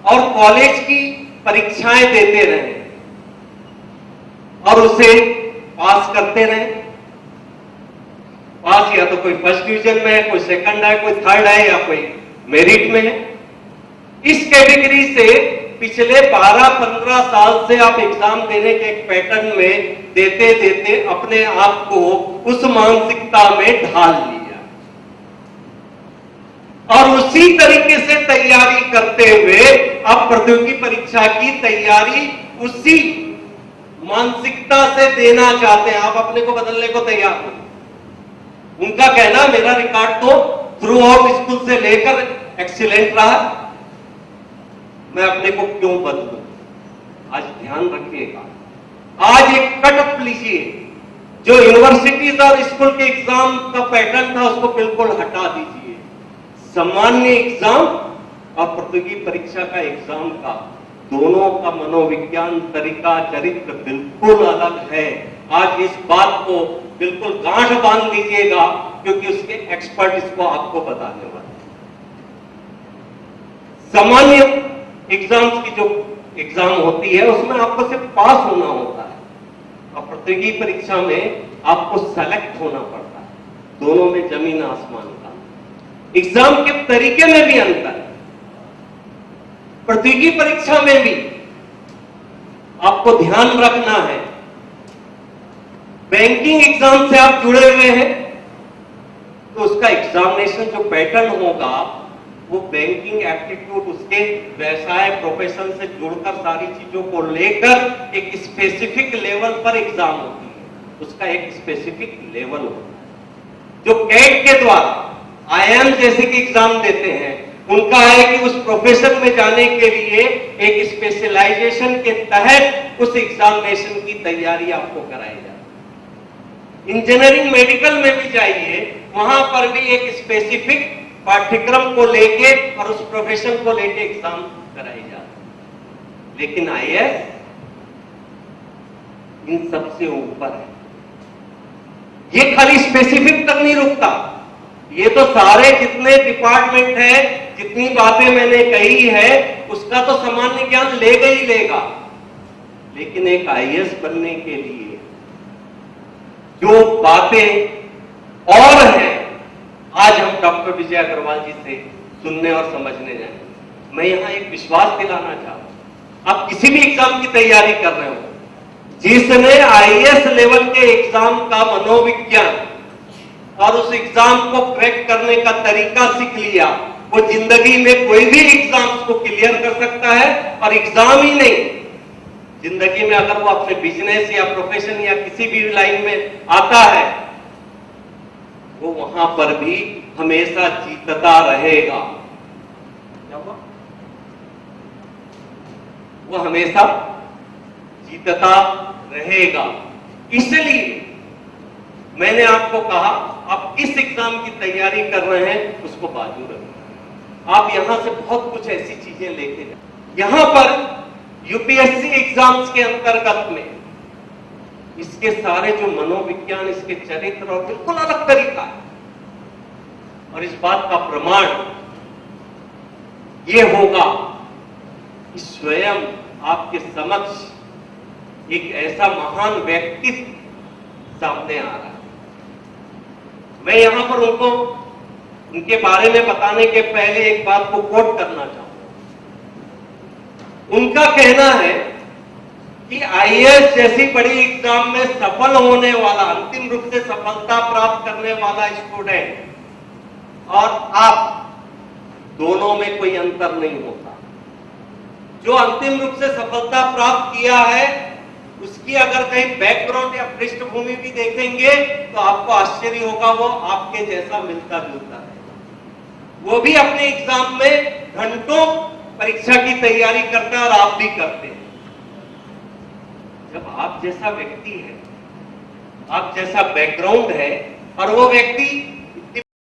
और कॉलेज की परीक्षाएं देते रहे और उसे पास करते रहे। पास या तो कोई फर्स्ट डिवीजन में है, कोई सेकंड है, कोई थर्ड है, या कोई मेरिट में है। इस कैटेगरी से पिछले 12-15 साल से आप एग्जाम देने के एक पैटर्न में देते देते अपने आप को उस मानसिकता में ढाल लिया और उसी तरीके से तैयारी करते हुए आप प्रतियोगी परीक्षा की तैयारी उसी मानसिकता से देना चाहते हैं। आप अपने को बदलने को तैयार हो। उनका कहना मेरा रिकॉर्ड तो थ्रू आउट स्कूल से लेकर एक्सीलेंट रहा, मैं अपने को क्यों बदलूं? आज ध्यान रखिएगा, आज एक कट लीजिए। जो यूनिवर्सिटीज और स्कूल के एग्जाम का पैटर्न था उसको बिल्कुल हटा दीजिए। सामान्य एग्जाम और प्रतियोगी परीक्षा का एग्जाम का दोनों का मनोविज्ञान, तरीका, चरित्र बिल्कुल अलग है। आज इस बात को बिल्कुल गांठ बांध लीजिएगा, क्योंकि उसके एक्सपर्ट इसको आपको बताने वाले। सामान्य एग्जाम्स की जो एग्जाम होती है उसमें आपको सिर्फ पास होना होता है और प्रतियोगी परीक्षा में आपको सेलेक्ट होना पड़ता है। दोनों में जमीन आसमान का। एग्जाम के तरीके में भी अंतर है। प्रतियोगी परीक्षा में भी आपको ध्यान रखना है, बैंकिंग एग्जाम से आप जुड़े हुए हैं तो उसका एग्जामिनेशन जो पैटर्न होगा वो बैंकिंग एप्टीट्यूड, उसके व्यवसाय प्रोफेशन से जुड़कर सारी चीजों को लेकर एक स्पेसिफिक लेवल पर एग्जाम होती है। उसका एक स्पेसिफिक लेवल होता है। जो कैट के द्वारा आईएम जैसे कि एग्जाम देते हैं, उनका है कि उस प्रोफेशन में जाने के लिए एक स्पेशलाइजेशन के तहत उस एग्जामिनेशन की तैयारी आपको कराई जाती है। इंजीनियरिंग मेडिकल में भी जाइए, वहां पर भी एक स्पेसिफिक पाठ्यक्रम को लेके और उस प्रोफेशन को लेके एग्जाम कराई जाती है। लेकिन आईएएस इन सबसे ऊपर है। ये खाली स्पेसिफिक तक नहीं रुकता, ये तो सारे जितने डिपार्टमेंट हैं, जितनी बातें मैंने कही है, उसका तो सामान्य ज्ञान लेगा ही लेगा। लेकिन एक आईएएस बनने के लिए जो बातें और हैं, आज हम डॉक्टर विजय अग्रवाल जी से सुनने और समझने जाएंगे। मैं यहां एक विश्वास दिलाना चाहता हूं, आप किसी भी एग्जाम की तैयारी कर रहे हो, जिसने आईएएस लेवल के एग्जाम का मनोविज्ञान और उस एग्जाम को क्रैक करने का तरीका सीख लिया, वो जिंदगी में कोई भी एग्जाम्स को क्लियर कर सकता है। और एग्जाम ही नहीं, जिंदगी में अगर वो अपने बिजनेस या प्रोफेशन या किसी भी लाइन में आता है, वो वहां पर भी हमेशा जीतता रहेगा। क्या हुआ? वो हमेशा जीतता रहेगा। इसलिए मैंने आपको कहा, आप किस एग्जाम की तैयारी कर रहे हैं उसको बाजू रखिए। आप यहां से बहुत कुछ ऐसी चीजें लेके जाए। यहां पर यूपीएससी एग्जाम्स के अंतर्गत में इसके सारे जो मनोविज्ञान, इसके चरित्र और बिल्कुल अलग तरीका है। और इस बात का प्रमाण ये होगा कि स्वयं आपके समक्ष एक ऐसा महान व्यक्तित्व सामने आ रहा है। मैं यहां पर उनको उनके बारे में बताने के पहले एक बात को कोट करना चाहूंगा। उनका कहना है कि आईएएस जैसी बड़ी एग्जाम में सफल होने वाला, अंतिम रूप से सफलता प्राप्त करने वाला स्टूडेंट और आप, दोनों में कोई अंतर नहीं होता। जो अंतिम रूप से सफलता प्राप्त किया है, उसकी अगर कहीं बैकग्राउंड या पृष्ठभूमि भी देखेंगे तो आपको आश्चर्य होगा, वो आपके जैसा मिलता जुलता है। वो भी अपने एग्जाम में घंटों परीक्षा की तैयारी करता है और आप भी करते हैं। जब आप जैसा व्यक्ति है, आप जैसा बैकग्राउंड है और वो व्यक्ति